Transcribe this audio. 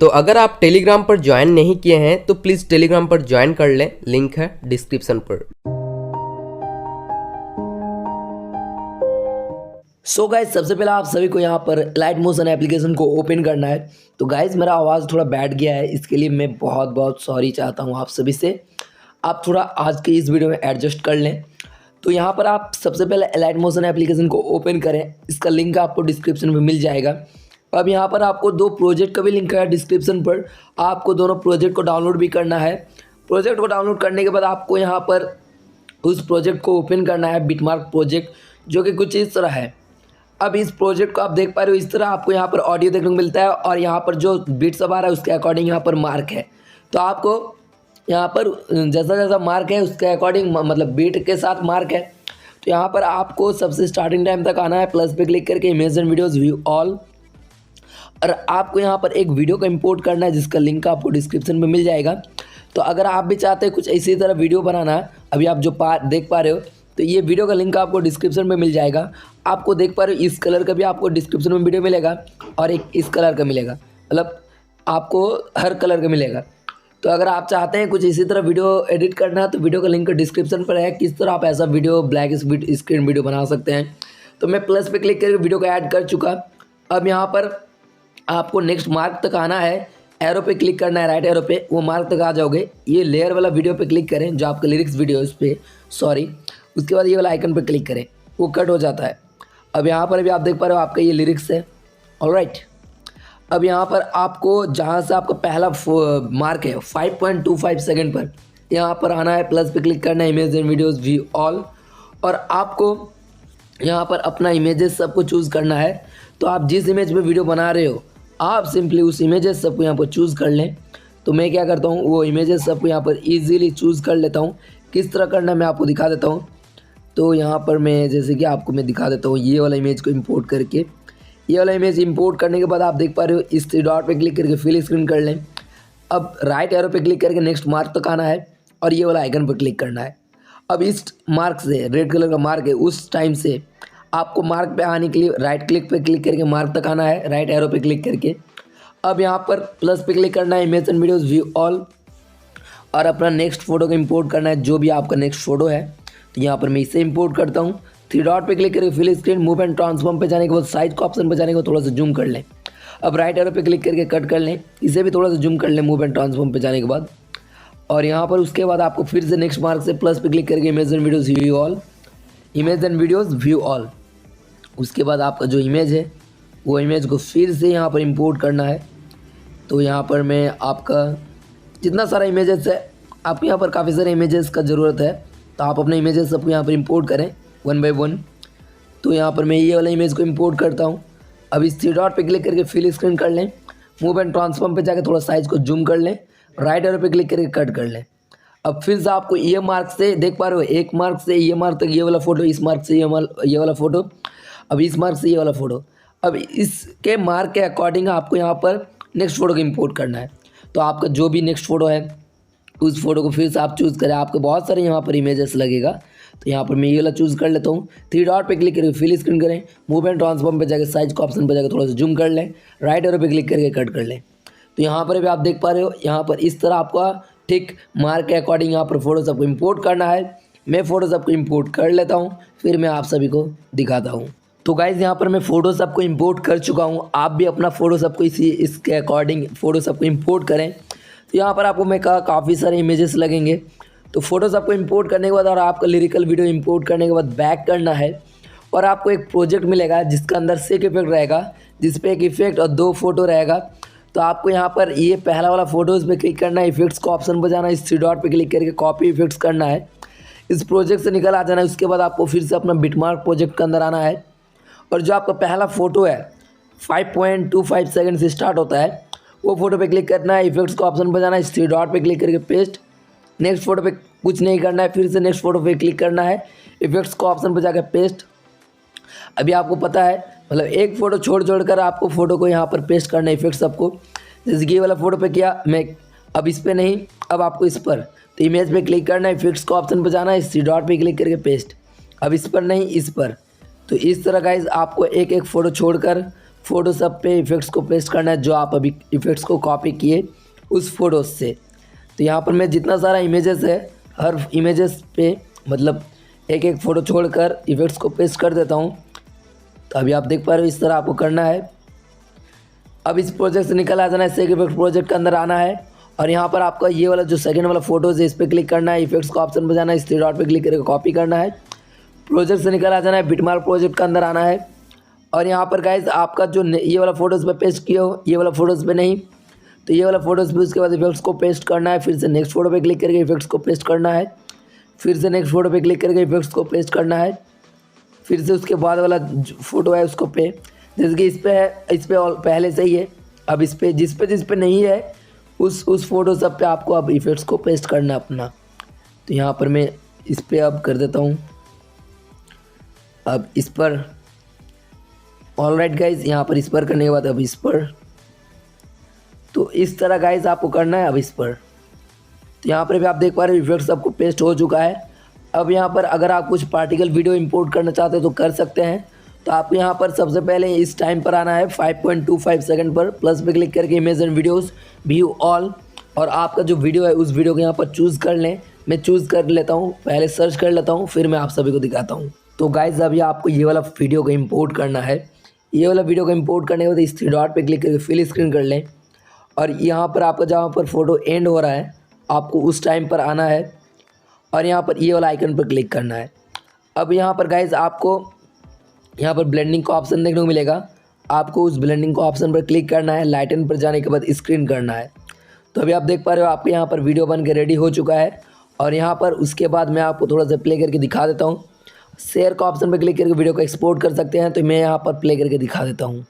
तो अगर आप टेलीग्राम पर ज्वाइन नहीं किए हैं तो प्लीज़ टेलीग्राम पर ज्वाइन कर लें, लिंक है डिस्क्रिप्शन पर। सो गाइज सबसे पहले आप सभी को यहाँ पर लाइट मोशन एप्लीकेशन को ओपन करना है। तो गाइज मेरा आवाज़ थोड़ा बैठ गया है, इसके लिए मैं बहुत बहुत सॉरी चाहता हूँ आप सभी से। आप थोड़ा आज के इस वीडियो में एडजस्ट कर लें। तो यहाँ पर आप सबसे पहले लाइट मोशन एप्लीकेशन को ओपन करें, इसका लिंक आपको डिस्क्रिप्शन में मिल जाएगा। अब यहाँ पर आपको दो प्रोजेक्ट का भी लिंक है डिस्क्रिप्शन पर, आपको दोनों प्रोजेक्ट को डाउनलोड भी करना है। प्रोजेक्ट को डाउनलोड करने के बाद आपको यहाँ पर उस प्रोजेक्ट को ओपन करना है, बिटमार्क प्रोजेक्ट, जो कि कुछ इस तरह है। अब इस प्रोजेक्ट को आप देख पा रहे हो, इस तरह आपको यहाँ पर ऑडियो देखने को मिलता है और यहाँ पर जो बीट सब आ रहा है उसके अकॉर्डिंग यहाँ पर मार्क है। तो आपको यहाँ पर जैसा जैसा मार्क है उसके अकॉर्डिंग मतलब बीट के साथ मार्क है। तो यहाँ पर आपको सबसे स्टार्टिंग टाइम तक आना है, प्लस पे क्लिक करके image and videos view all, और आपको यहाँ पर एक वीडियो को इंपोर्ट करना है जिसका लिंक आपको डिस्क्रिप्शन में मिल जाएगा। तो अगर आप भी चाहते हैं कुछ इसी तरह वीडियो बनाना है, अभी आप जो देख पा रहे हो, तो ये वीडियो का लिंक आपको डिस्क्रिप्शन में मिल जाएगा। आपको देख पा रहे हो इस कलर का भी आपको डिस्क्रिप्शन में वीडियो मिलेगा और एक इस कलर का मिलेगा, मतलब आपको हर कलर का मिलेगा। तो अगर आप चाहते हैं कुछ इसी तरह वीडियो एडिट करना है तो वीडियो का लिंक डिस्क्रिप्शन पर है, किस तरह आप ऐसा वीडियो ब्लैक स्क्रीन वीडियो बना सकते हैं। तो मैं प्लस पे क्लिक करके वीडियो को ऐड कर चुका। अब यहाँ पर आपको नेक्स्ट मार्क तक आना है, एरो पे क्लिक करना है, राइट एरो पे, वो मार्क तक आ जाओगे। ये लेयर वाला वीडियो पे क्लिक करें जो आपका लिरिक्स वीडियो है उस पर, सॉरी। उसके बाद ये वाला आइकन पे क्लिक करें, वो कट हो जाता है। अब यहाँ पर भी आप देख पा रहे हो आपका ये लिरिक्स है, ऑलराइट। अब यहाँ पर आपको जहाँ से आपका पहला मार्क है 5.25 सेकंड पर, यहाँ पर आना है, प्लस पे क्लिक करना है, image and videos view all, और आपको यहाँ पर अपना इमेजेस सबको चूज़ करना है। तो आप जिस इमेज में वीडियो बना रहे हो आप सिंपली उस इमेजेस सबको यहाँ पर चूज़ कर लें। तो मैं क्या करता हूँ, वो इमेजेस सबको यहाँ पर ईजीली चूज़ कर लेता हूँ। किस तरह करना है मैं आपको दिखा देता हूँ। तो यहाँ पर मैं जैसे कि आपको मैं दिखा देता हूँ, ये वाला इमेज को इंपोर्ट करके, ये वाला इमेज इंपोर्ट करने के बाद आप देख पा रहे हो इस थ्री डॉट पे क्लिक करके फिल स्क्रीन कर लें। अब राइट एरो पे क्लिक करके नेक्स्ट मार्क तक आना है और ये वाला आइकन पर क्लिक करना है। अब इस मार्क से, रेड कलर का मार्क है, उस टाइम से आपको मार्क पे आने के लिए राइट क्लिक पे क्लिक करके मार्क तक आना है, राइट एरो पे क्लिक करके। अब यहाँ पर प्लस पे क्लिक करना है, image and videos view all, और अपना नेक्स्ट फोटो को इंपोर्ट करना है, जो भी आपका नेक्स्ट फोटो है। तो यहाँ पर मैं इसे इंपोर्ट करता हूँ। थ्री डॉट पे क्लिक करके fill screen, move and transform पे जाने के बाद साइज का ऑप्शन पे जाने के बाद थोड़ा सा जूम कर लें। अब राइट एरो पे क्लिक करके कट कर लें, इसे भी थोड़ा सा जूम कर लें मूव एंड ट्रांसफॉर्म पे जाने के बाद। और यहाँ पर उसके बाद आपको फिर से नेक्स्ट मार्क से प्लस पे क्लिक करके image and videos view all, image and videos view all. उसके बाद आपका जो इमेज है वो इमेज को फिर से यहाँ पर इंपोर्ट करना है। तो यहाँ पर मैं आपका जितना सारा इमेजेस है, आपको यहाँ पर काफ़ी सारे इमेजेस का ज़रूरत है, तो आप अपने इमेजेस सबको यहाँ पर इंपोर्ट करें वन बाय वन। तो यहाँ पर मैं ये वाला इमेज को इंपोर्ट करता हूँ। अब इस थ्री डॉट पे क्लिक करके फिल स्क्रीन कर लें, मूव एंड ट्रांसफॉर्म पे जाकर थोड़ा साइज़ को जूम कर लें, राइट एरो पे क्लिक करके कट कर लें। अब फिर से आपको ये मार्क से देख पा रहे हो, एक मार्क से ये मार्क तक ये वाला फ़ोटो, इस मार्क से ये वाला फ़ोटो, अब इस मार्क से ये वाला फ़ोटो। अब इसके मार्क के अकॉर्डिंग आपको यहाँ पर नेक्स्ट फ़ोटो को इंपोर्ट करना है। तो आपका जो भी नेक्स्ट फ़ोटो है उस फोटो को फिर से आप चूज़ करें, आपको बहुत सारे यहाँ पर इमेजेस लगेगा। तो यहाँ पर मैं ये वाला चूज़ कर लेता हूँ। थ्री डॉट पे क्लिक करके फिल स्क्रीन करें, मूव एंड ट्रांसफॉर्म पे जाकर साइज का ऑप्शन पे जाकर थोड़ा सा जूम कर लें, राइट एरो पे क्लिक करके कट कर लें। तो यहाँ पर भी आप देख पा रहे हो, यहाँ पर इस तरह आपका ठीक मार्क के अकॉर्डिंग यहाँ पर फोटो सबको इम्पोर्ट करना है। मैं फ़ोटो सबको इम्पोर्ट कर लेता हूँ, फिर मैं आप सभी को दिखाता हूँ। तो गाइज़ यहाँ पर मैं फ़ोटो सबको इंपोर्ट कर चुका हूँ। आप भी अपना फ़ोटो सबको इसके अकॉर्डिंग फ़ोटो सबको इंपोर्ट करें। तो यहाँ पर आपको मैं कहा काफ़ी सारे इमेजेस लगेंगे। तो फ़ोटो सबको इंपोर्ट करने के बाद और आपका लिरिकल वीडियो इंपोर्ट करने के बाद बैक करना है, और आपको एक प्रोजेक्ट मिलेगा जिसका अंदर से एक इफेक्ट रहेगा, जिस पे एक इफेक्ट और दो फोटो रहेगा। तो आपको यहाँ पर ये पहला वाला फ़ोटोज़ पे क्लिक करना है, इफेक्ट्स को ऑप्शन पर जाना है, इस थ्री डॉट पे क्लिक करके कॉपी इफेक्ट्स करना है, इस प्रोजेक्ट से निकल आ जाना है। उसके बाद आपको फिर से अपना बिटमार्क प्रोजेक्ट के अंदर आना है, और जो आपका पहला फ़ोटो है 5.25 सेकंड से स्टार्ट होता है, वो फोटो पे क्लिक करना है, इफेक्ट्स को ऑप्शन पर जाना है, इस थ्री डॉट पे क्लिक करके पेस्ट। नेक्स्ट फोटो पे कुछ नहीं करना है, फिर से नेक्स्ट फोटो पे क्लिक करना है, इफेक्ट्स को ऑप्शन पर जाकर पेस्ट। अभी आपको पता है मतलब एक फ़ोटो छोड़ कर आपको फ़ोटो को यहाँ पर पेस्ट करना है, इफेक्ट सबको। जैसे कि ये वाला फ़ोटो पे किया मैं, अब इस पर नहीं, अब आपको इस पर, तो इमेज पे क्लिक करना है, इफेक्ट्स को ऑप्शन पर जाना है, इस थ्री डॉट पे क्लिक करके पेस्ट। अब इस पर नहीं, इस पर। तो इस तरह गाइज आपको एक एक फ़ोटो छोड़कर फ़ोटोशॉप पे इफ़ेक्ट्स को पेस्ट करना है जो आप अभी इफ़ेक्ट्स को कॉपी किए उस फ़ोटोज़ से। तो यहाँ पर मैं जितना सारा इमेजेस है हर इमेजेस पे मतलब एक एक फ़ोटो छोड़कर इफ़ेक्ट्स को पेस्ट कर देता हूँ। तो अभी आप देख पा रहे हो इस तरह आपको करना है। अब इस प्रोजेक्ट से निकल आ जाना है, सेक इफेक्ट प्रोजेक्ट के अंदर आना है और यहाँ पर आपका ये वाला जो सेकंड वाला फोटोज़ है इस पर क्लिक करना है, इफेक्ट्स को ऑप्शन पर जाना है, इस थ्री डॉट पे क्लिक करके कॉपी करना है, प्रोजेक्ट से निकल आ जाना है, बिटमार्क प्रोजेक्ट के अंदर आना है और यहाँ पर गाइज आपका जो ये वाला फोटोज़ पे पेस्ट किया हो ये वाला फोटोज़ पे नहीं तो ये वाला फोटोज़ पे उसके बाद इफेक्ट्स को पेस्ट करना है, फिर से नेक्स्ट फोटो पे क्लिक करके इफेक्ट्स को पेस्ट करना है, फिर से नेक्स्ट फोटो पे क्लिक करके इफेक्ट्स को पेस्ट करना है, फिर से उसके बाद वाला फोटो है उसको पे जैसे कि इस पे है, इस पे पहले से ही है। अब इस पे जिस पे नहीं है उस फोटो सब पे आपको अब इफेक्ट्स को पेस्ट करना अपना। तो यहाँ पर मैं इस पे अब कर देता हूँ। अब इस पर ऑलराइट गाइज, यहाँ पर इस पर करने के बाद अब इस पर, तो इस तरह गाइज आपको करना है। अब इस पर तो यहाँ पर भी आप देख पा रहे हो इफेक्ट्स आपको पेस्ट हो चुका है। अब यहाँ पर अगर आप कुछ पार्टिकल वीडियो इंपोर्ट करना चाहते हो तो कर सकते हैं। तो आपको यहाँ पर सबसे पहले इस टाइम पर आना है 5.25 सेकंड पर, प्लस पे क्लिक करके image and videos view all और आपका जो वीडियो है उस वीडियो को यहाँ पर चूज़ कर लें। मैं चूज़ कर लेता हूँ, पहले सर्च कर लेता हूँ, फिर मैं आप सभी को दिखाता हूँ। तो गाइज अभी आपको ये वाला वीडियो को इम्पोर्ट करना है। ये वाला वीडियो को इम्पोर्ट करने के बाद इस थ्री डॉट पर क्लिक करके फिल स्क्रीन कर लें और यहाँ पर आपका जहाँ पर फोटो एंड हो रहा है आपको उस टाइम पर आना है और यहाँ पर ये वाला आइकन पर क्लिक करना है। अब यहाँ पर गाइज आपको यहाँ पर ब्लेंडिंग का ऑप्शन देखने को मिलेगा, आपको उस ब्लेंडिंग का ऑप्शन पर क्लिक करना है, लाइटन पर जाने के बाद स्क्रीन करना है। तो अभी आप देख पा रहे हो आपके यहाँ पर वीडियो बन के रेडी हो चुका है और यहाँ पर उसके बाद मैं आपको थोड़ा सा प्ले करके दिखा देता हूँ। शेयर का ऑप्शन पर क्लिक करके वीडियो को एक्सपोर्ट कर सकते हैं, तो मैं यहाँ पर प्ले करके दिखा देता हूँ।